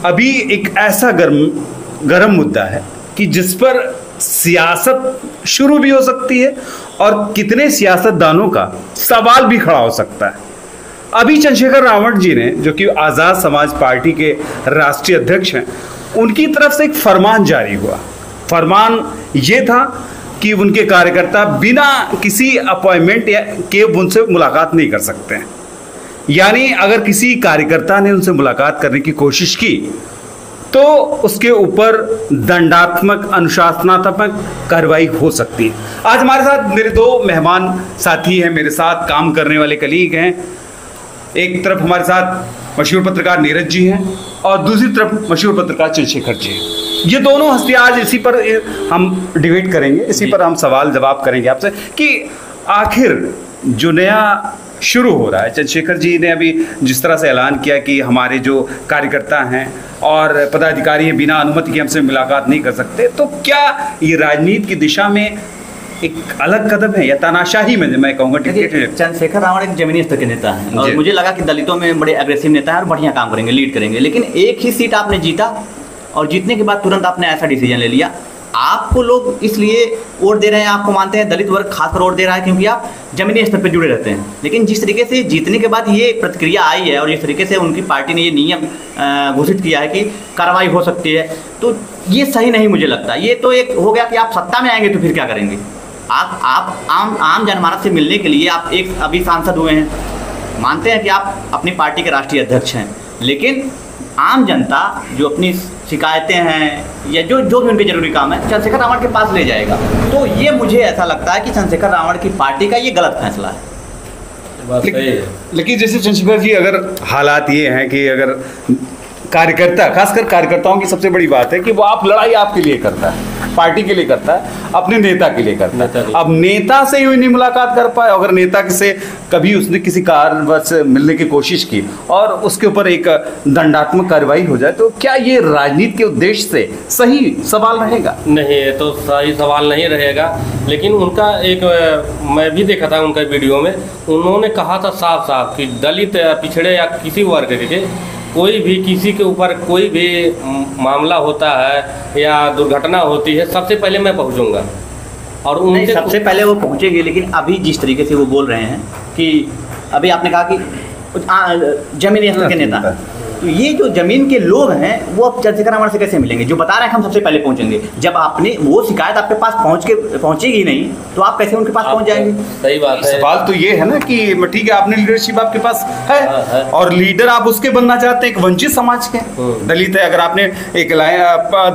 अभी एक ऐसा गर्म मुद्दा है कि जिस पर सियासत शुरू भी हो सकती है और कितने सियासतदानों का सवाल भी खड़ा हो सकता है। अभी चंद्रशेखर रावण जी ने, जो कि आज़ाद समाज पार्टी के राष्ट्रीय अध्यक्ष हैं, उनकी तरफ से एक फरमान जारी हुआ। फरमान ये था कि उनके कार्यकर्ता बिना किसी अपॉइंटमेंट के उनसे मुलाकात नहीं कर सकते हैं। यानी अगर किसी कार्यकर्ता ने उनसे मुलाकात करने की कोशिश की तो उसके ऊपर दंडात्मक अनुशासनात्मक कार्रवाई हो सकती है। आज हमारे साथ मेरे दो मेहमान साथी हैं, मेरे साथ काम करने वाले कलीग हैं। एक तरफ हमारे साथ मशहूर पत्रकार नीरज जी हैं और दूसरी तरफ मशहूर पत्रकार चंद्रशेखर जी हैं। ये दोनों हस्तियां आज इसी पर हम डिबेट करेंगे, इसी पर हम सवाल जवाब करेंगे आपसे कि आखिर जो नया शुरू हो रहा है। चंद्रशेखर जी ने अभी जिस तरह से ऐलान किया कि हमारे जो कार्यकर्ता हैं और पदाधिकारी हैं बिना अनुमति के हमसे मुलाकात नहीं कर सकते, तो क्या ये राजनीति की दिशा में एक अलग कदम है या तानाशाही में मैं कहूँगा? चंद्रशेखर रावण एक जमीनी स्तर के नेता हैं और मुझे लगा कि दलितों में बड़े अग्रेसिव नेता हैं और बढ़िया काम करेंगे, लीड करेंगे। लेकिन एक ही सीट आपने जीता और जीतने के बाद तुरंत आपने ऐसा डिसीजन ले लिया। आपको लोग इसलिए वोट दे रहे हैं, आपको मानते हैं, दलित वर्ग खासकर वोट दे रहा है क्योंकि आप जमीनी स्तर पर जुड़े रहते हैं। लेकिन जिस तरीके से जीतने के बाद ये प्रतिक्रिया आई है और जिस तरीके से उनकी पार्टी ने ये नियम घोषित किया है कि कार्रवाई हो सकती है, तो ये सही नहीं मुझे लगता। ये तो एक हो गया कि आप सत्ता में आएंगे तो फिर क्या करेंगे। आप आम जनमानस से मिलने के लिए आप एक अभी सांसद हुए हैं, मानते हैं कि आप अपनी पार्टी के राष्ट्रीय अध्यक्ष हैं, लेकिन आम जनता जो अपनी शिकायतें हैं या जो भी उनके जरूरी काम है चंद्रशेखर रावण के पास ले जाएगा। तो ये मुझे ऐसा लगता है कि चंद्रशेखर रावण की पार्टी का ये गलत फैसला है। लेकिन जैसे चंद्रशेखर जी, अगर हालात ये हैं कि अगर कार्यकर्ता, खासकर कार्यकर्ताओं की सबसे बड़ी बात है कि वो आप लड़ाई आपके लिए करता है, पार्टी के लिए करता है, अपने नेता के लिए करता है। अब नेता से ही नहीं मुलाकात कर पाए, अगर नेता से कभी उसने किसी कारणवश मिलने की कोशिश की और उसके ऊपर एक दंडात्मक कार्रवाई हो जाए, तो क्या ये राजनीति के उद्देश्य से सही सवाल रहेगा? नहीं, ये तो सही सवाल नहीं रहेगा। लेकिन उनका एक, मैं भी देखा था उनका वीडियो में, उन्होंने कहा था साफ साफ कि दलित पिछड़े या किसी वर्ग के कोई भी किसी के ऊपर कोई भी मामला होता है या दुर्घटना होती है, सबसे पहले मैं पहुंचूंगा। और उनके सबसे पहले वो पहुंचेंगे। लेकिन अभी जिस तरीके से वो बोल रहे हैं कि अभी आपने कहा कि जमीनी स्तर के नेता, तो ये जो जमीन के लोग हैं वो अब चंद्रशेखर रावण से कैसे मिलेंगे, जो बता रहे हैं कि हम सबसे पहले पहुंचेंगे? जब आपने वो शिकायत आपके पास पहुंचेगी नहीं तो आप कैसे उनके पास पहुंच जाएंगे? सही बात है। सवाल तो ये है ना कि ठीक है, आपने लीडरशिप आपके पास है और लीडर आप उसके बनना चाहते हैं, एक वंचित समाज के, दलित है, अगर आपने एक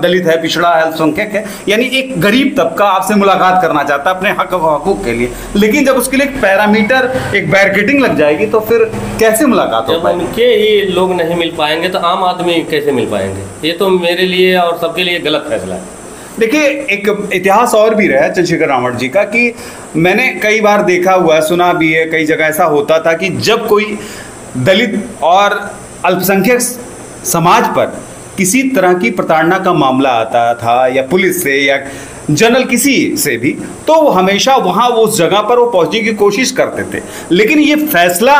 दलित है, पिछड़ा है, अल्पसंख्यक है, यानी एक गरीब तबका आपसे मुलाकात करना चाहता है अपने हक हकूक के लिए। लेकिन जब उसके लिए एक पैरामीटर, एक बैरिकेडिंग लग जाएगी तो फिर कैसे मुलाकात हो पाएगी? उनके ही लोग नहीं मिल पाएंगे तो आम आदमी कैसे मिल पाएंगे? ये तो मेरे लिए और सबके लिए गलत फैसला है। देखिए, एक इतिहास और भी रहा है चंद्रशेखर रावण जी का कि मैंने कई बार देखा हुआ है, सुना भी है, कई जगह ऐसा होता था कि जब कोई दलित और अल्पसंख्यक समाज पर किसी तरह की प्रताड़ना का मामला आता था या पुलिस से या जनरल किसी से भी, तो हमेशा वहाँ उस जगह पर वो पहुँचने की कोशिश करते थे। लेकिन ये फैसला,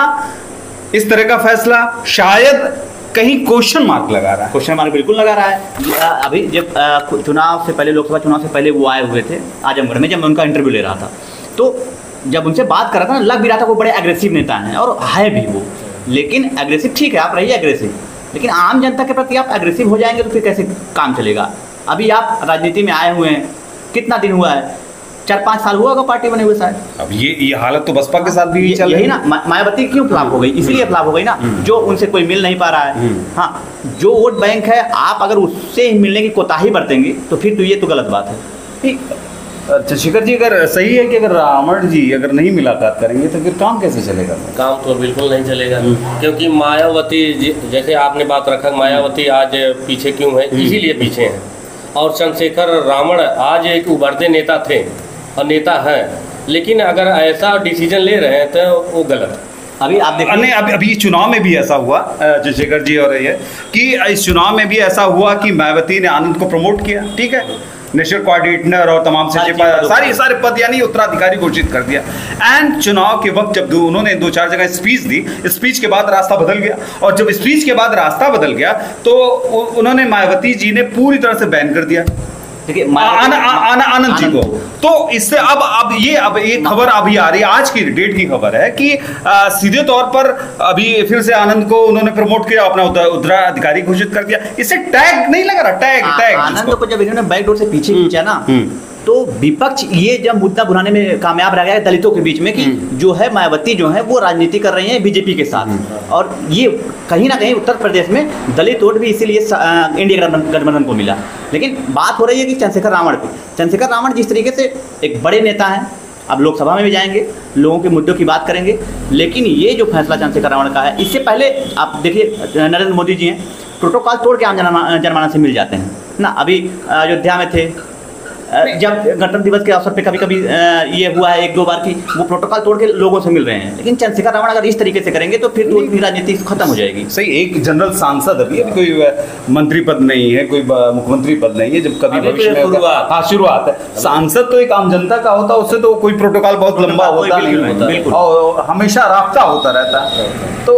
इस तरह का फैसला शायद कहीं क्वेश्चन मार्क लगा रहा है। क्वेश्चन मार्क बिल्कुल लगा रहा है। अभी जब चुनाव से पहले, लोकसभा चुनाव से पहले वो आए हुए थे आजमगढ़ में, जब मैं उनका इंटरव्यू ले रहा था, तो जब उनसे बात कर रहा था ना, लग भी रहा था वो बड़े एग्रेसिव नेता हैं और है भी वो। लेकिन एग्रेसिव ठीक है, आप रहिए एग्रेसिव, लेकिन आम जनता के प्रति आप एग्रेसिव हो जाएंगे तो फिर कैसे काम चलेगा? अभी आप राजनीति में आए हुए हैं, कितना दिन हुआ है? 4-5 साल हुआ होगा पार्टी बने हुए शायद। अब ये हालत तो बसपा के साथ भी चल यही ना। मायावती क्यों फ्लॉप हो गई? इसलिए फ्लॉप हो गई ना, जो उनसे कोई मिल नहीं पा रहा है। हाँ, जो वोट बैंक है, आप अगर उससे मिलने की कोताही बरतेंगे तो फिर तो ये तो गलत बात है। ठीक, चंद्रशेखर जी, अगर सही है कि अगर रावण जी अगर नहीं मुलाकात करेंगे तो फिर काम कैसे चलेगा? काम तो बिल्कुल नहीं चलेगा, क्योंकि मायावती, जैसे आपने बात रखा, मायावती आज पीछे क्यों है? इसीलिए पीछे हैं। और चंद्रशेखर रावण आज एक उभरते नेता थे और नेता है, लेकिन अगर ऐसा डिसीजन ले रहे हैं तो वो गलत। अभी आप देखिए, अभी चुनाव में भी ऐसा हुआ चंद्रशेखर जी, और ये कि इस चुनाव में भी ऐसा हुआ कि मायावती ने आनंद को प्रमोट किया, ठीक है, नेशनल कोऑर्डिनेटर और तमाम से सारे पद यानी उत्तराधिकारी घोषित कर दिया। एंड चुनाव के वक्त जब उन्होंने 2-4 जगह स्पीच दी, स्पीच के बाद रास्ता बदल गया, और जब स्पीच के बाद रास्ता बदल गया तो उन्होंने मायावती जी ने पूरी तरह से बैन कर दिया आनंद जी को। तो इससे अब एक खबर अभी आ रही है, आज की डेट की खबर है कि सीधे तौर पर अभी फिर से आनंद को उन्होंने प्रमोट किया, अपना उत्तराधिकारी घोषित कर दिया। इससे टैग नहीं लगा रहा, टैग आनंद को जब इन्होंने बैकडोर से पीछे खींचा ना, तो विपक्ष ये जब मुद्दा बुलाने में कामयाब रह गया है दलितों के बीच में कि जो है मायावती जो है वो राजनीति कर रही है बीजेपी के साथ, और ये कहीं ना कहीं उत्तर प्रदेश में दलित वोट भी इसीलिए इंडिया गठबंधन को मिला। लेकिन बात हो रही है कि चंद्रशेखर रावण की। चंद्रशेखर रावण जिस तरीके से एक बड़े नेता हैं, अब लोकसभा में भी जाएंगे, लोगों के मुद्दों की बात करेंगे, लेकिन ये जो फैसला चंद्रशेखर रावण का है, इससे पहले आप देखिए नरेंद्र मोदी जी हैं, प्रोटोकॉल तोड़ के आम जनमानस से मिल जाते हैं ना। अभी अयोध्या में थे, जब गणतंत्र दिवस के अवसर पे कभी कभी ये हुआ है 1-2 बार की वो प्रोटोकॉल तोड़ के लोगों से मिल रहे हैं। लेकिन चंद्रशेखर रावण अगर इस तरीके से करेंगे तो फिर तो राजनीति खत्म हो जाएगी। सही, एक जनरल सांसद अभी कोई मंत्री पद नहीं है, कोई मुख्यमंत्री पद नहीं है, जब कभी भविष्य में शुरुआत है। सांसद तो एक आम जनता का होता है, उससे तो कोई प्रोटोकॉल बहुत लंबा होता नहीं, और हमेशा राब्ता होता रहता है। तो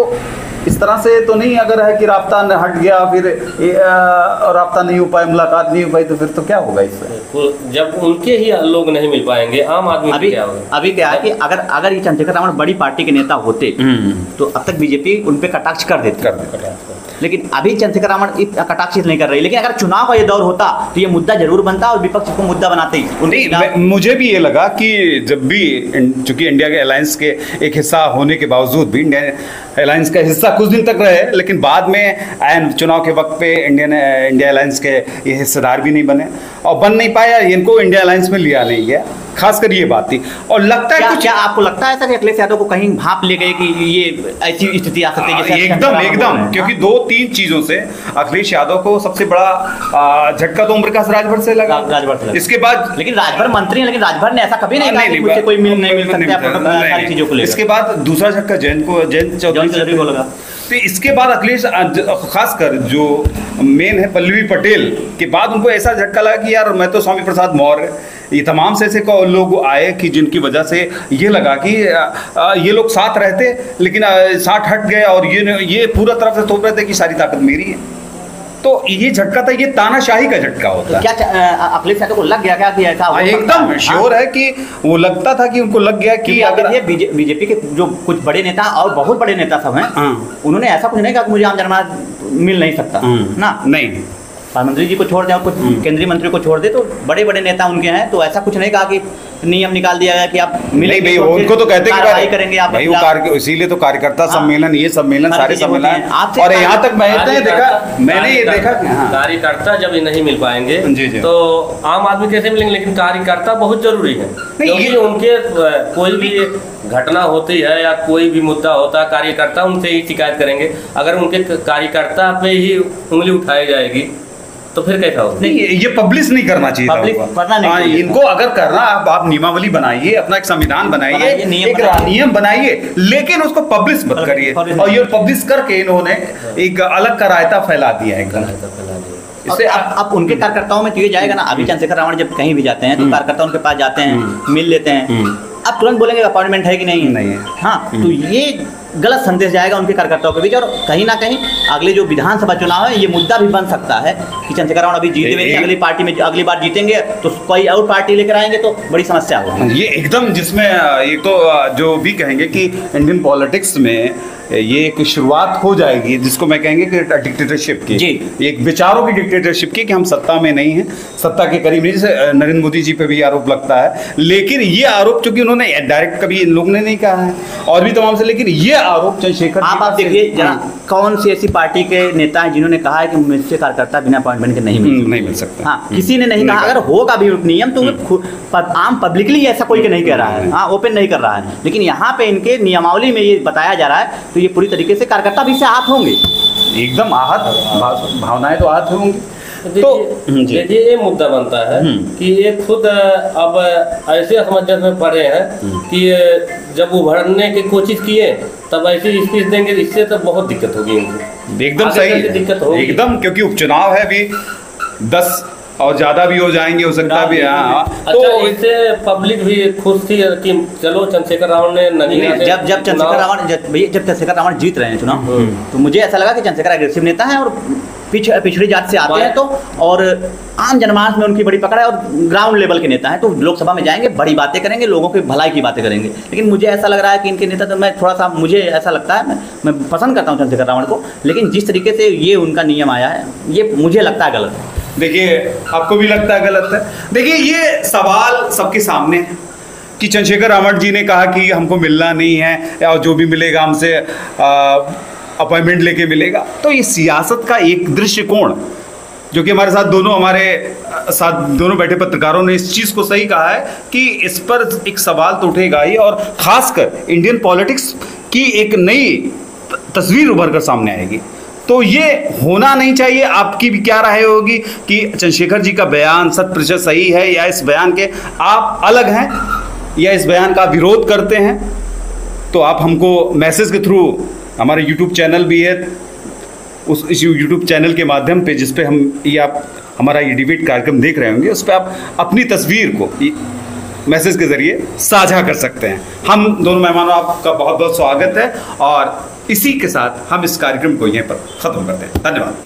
इस तरह से तो नहीं, अगर है कि राब्ता हट गया फिर राब्ता नहीं हो पाए, मुलाकात नहीं हो पाई, तो फिर तो क्या होगा इससे? जब उनके ही लोग नहीं मिल पाएंगे, आम आदमी क्या होगा? अभी क्या है कि अगर ये चंद्रशेखर रावण बड़ी पार्टी के नेता होते तो अब तक बीजेपी उन पे कटाक्ष कर देती। लेकिन अभी चंद्रशेखर रावण कटाक्ष नहीं कर रही। लेकिन अगर चुनाव का ये दौर होता तो ये मुद्दा जरूर बनता और विपक्ष को मुद्दा बनाते ही। मुझे भी ये लगा कि जब भी, चूंकि इंडिया के अलायंस के एक हिस्सा होने के बावजूद भी, इंडिया अलायंस का हिस्सा कुछ दिन तक रहे, लेकिन बाद में चुनाव के वक्त पे इंडिया अलायंस के ये हिस्सेदार भी नहीं बने और बन नहीं पाया, इनको इंडिया अलायंस में लिया नहीं गया, खासकर ये बात थी। और लगता है क्या आपको लगता है ऐसा कि अखिलेश यादव को कहीं भाप ले गए कि ये ऐसी स्थिति आ सकती है? एकदम, क्योंकि 2-3 चीजों से अखिलेश यादव को सबसे बड़ा झटका तो ओमप्रकाश राजभर से लगा। इसके बाद, लेकिन राजभर मंत्री है, लेकिन राजभर ने ऐसा कभी नहीं कहा कि मुझसे कोई नहीं मिल सकता सारी चीजों को लेकर। इसके बाद दूसरा झटका जयंत चौधरी को लगा। तो इसके बाद अखिलेश, खासकर जो मेन है पल्लवी पटेल के बाद, उनको ऐसा झटका लगा कि यार मैं तो स्वामी प्रसाद मौर्य, ये तमाम से ऐसे लोग आए कि जिनकी वजह से ये लगा कि ये लोग साथ रहते, लेकिन साथ हट गए और ये पूरा तरफ से थोप रहे थे कि सारी ताकत मेरी है। तो ये झटका था, ये तानाशाही का झटका होता है। क्या अखिलेश यादव को लग गया क्या कि ऐसा? एकदम श्योर है कि वो लगता था कि उनको लग गया कि अगर ये बीजेपी के जो कुछ बड़े नेता और बहुत बड़े नेता सब हैं, उन्होंने ऐसा कुछ नहीं कहा कि मुझे आम जनमानस मिल नहीं सकता ना। नहीं, प्रधानमंत्री जी को छोड़ दे और कुछ केंद्रीय मंत्री को छोड़ दे, तो बड़े बड़े नेता उनके हैं, तो ऐसा कुछ नहीं कहा कि नियम निकाल दिया गया कि आप नहीं भाई, उनको तो कहते हैं करेंगे आप भाई, वो इसीलिए तो कार्यकर्ता सम्मेलन, ये सम्मेलन, सारे सम्मेलन, और यहाँ तक मैंने ये देखा कार्यकर्ता जब नहीं मिल पाएंगे तो आम आदमी कैसे मिलेंगे? लेकिन कार्यकर्ता बहुत जरूरी है, क्योंकि उनके कोई भी घटना होती है या कोई भी मुद्दा होता है, कार्यकर्ता उनसे ही शिकायत करेंगे। अगर उनके कार्यकर्ता पे ही उंगली उठाई जाएगी तो फिर कैसा होगा? नहीं, ये पब्लिश नहीं करना चाहिए। इनको अगर करना, आप नियमावली बनाइए, अपना एक संविधान बनाइए, एक नियम बनाइए, लेकिन उसको पब्लिश मत करिए। और ये पब्लिश करके इन्होंने एक अलग का रायता फैला दिया है इससे। अब उनके कार्यकर्ताओं में तो ये जाएगा ना, अभी चंद्रशेखर रावण जब कहीं भी जाते हैं तो कार्यकर्ता उनके पास जाते हैं, मिल लेते हैं, अब तुरंत बोलेंगे अपॉइंटमेंट है कि नहीं है। हाँ, तो ये गलत संदेश जाएगा उनके कार्यकर्ताओं के बीच, और कहीं ना कहीं अगले जो विधानसभा चुनाव है, ये मुद्दा भी बन सकता है कि चंद्रशेखर रावण अभी जीते हुए नहीं, अगली पार्टी में अगली बार जीतेंगे तो कोई और पार्टी लेकर आएंगे तो बड़ी समस्या होगी। ये एकदम, जिसमें एक तो जो भी कहेंगे कि इंडियन पॉलिटिक्स में ये एक शुरुआत हो जाएगी, जिसको मैं कहेंगे कि डिक्टेटरशिप की, एक विचारों की डिक्टेटरशिप की, कि हम सत्ता में नहीं हैं, सत्ता के करीब नहीं। जैसे नरेंद्र मोदी जी पे भी आरोप लगता है, लेकिन ये आरोप चूंकि उन्होंने डायरेक्ट कभी इन लोगों ने नहीं कहा है, और भी तमाम से, लेकिन ये आरोप चंद्रशेखर, आप देखिए जरा कौन सी ऐसी पार्टी के नेता हैं जिन्होंने कहा है कि मुझसे कार्यकर्ता बिना अपॉइंटमेंट के नहीं मिल सकता। हाँ, किसी ने नहीं कहा। अगर होगा भी नियम तो आम पब्लिकली ऐसा कोई के नहीं कह रहा है, हाँ, ओपन नहीं कर रहा है, लेकिन यहाँ पे इनके नियमावली में ये बताया जा रहा है, तो ये पूरी तरीके से कार्यकर्ता भी इससे आहत होंगे, एकदम आहत, भावनाएं तो आहत होंगी। तो देखिए ये मुद्दा बनता है कि ये खुद अब ऐसे असमंजस में पड़े हैं कि जब उभरने की कोशिश किए तब ऐसी स्पीच देंगे, इससे तो बहुत दिक्कत होगी इनको। एकदम सही, दिक्कत होगी एकदम, क्योंकि उपचुनाव है अभी 10 और ज्यादा भी हो जाएंगे, हो सकता भी। हाँ, अच्छा, तो इससे पब्लिक भी खुश थी कि चलो चंद्रशेखर रावण ने जब चंद्रशेखर रावण जीत रहे हैं चुनाव, तो मुझे ऐसा लगा कि चंद्रशेखर एग्रेसिव नेता है और पिछड़ी जाति से आते हैं, तो और आम जनमानस में उनकी बड़ी पकड़ है और ग्राउंड लेवल के नेता हैं, तो लोकसभा में जाएंगे, बड़ी बातें करेंगे, लोगों की भलाई की बातें करेंगे। लेकिन मुझे ऐसा लग रहा है कि इनके नेता, तो मैं थोड़ा सा, मुझे ऐसा लगता है, मैं पसंद करता हूँ चंद्रशेखर रावण को, लेकिन जिस तरीके से ये उनका नियम आया है, ये मुझे लगता है गलत है। देखिए, आपको भी लगता है गलत है? देखिए, ये सवाल सबके सामने है कि चंद्रशेखर रावण जी ने कहा कि हमको मिलना नहीं है और जो भी मिलेगा हमसे अपॉइंटमेंट लेके मिलेगा। तो ये सियासत का एक दृष्टिकोण, जो कि हमारे साथ दोनों बैठे पत्रकारों ने इस चीज़ को सही कहा है कि इस पर एक सवाल तो उठेगा ही, और खासकर इंडियन पॉलिटिक्स की एक नई तस्वीर उभर कर सामने आएगी। तो ये होना नहीं चाहिए। आपकी भी क्या राय होगी कि चंद्रशेखर जी का बयान 100% सही है, या इस बयान के आप अलग हैं, या इस बयान का विरोध करते हैं? तो आप हमको मैसेज के थ्रू, हमारे YouTube चैनल भी है, इस YouTube चैनल के माध्यम पे, जिस पे आप हमारा ये डिबेट कार्यक्रम देख रहे होंगे, उस पर आप अपनी तस्वीर को मैसेज के जरिए साझा कर सकते हैं। हम दोनों मेहमानों, आपका बहुत बहुत स्वागत है, और इसी के साथ हम इस कार्यक्रम को यहीं पर ख़त्म करते हैं। धन्यवाद।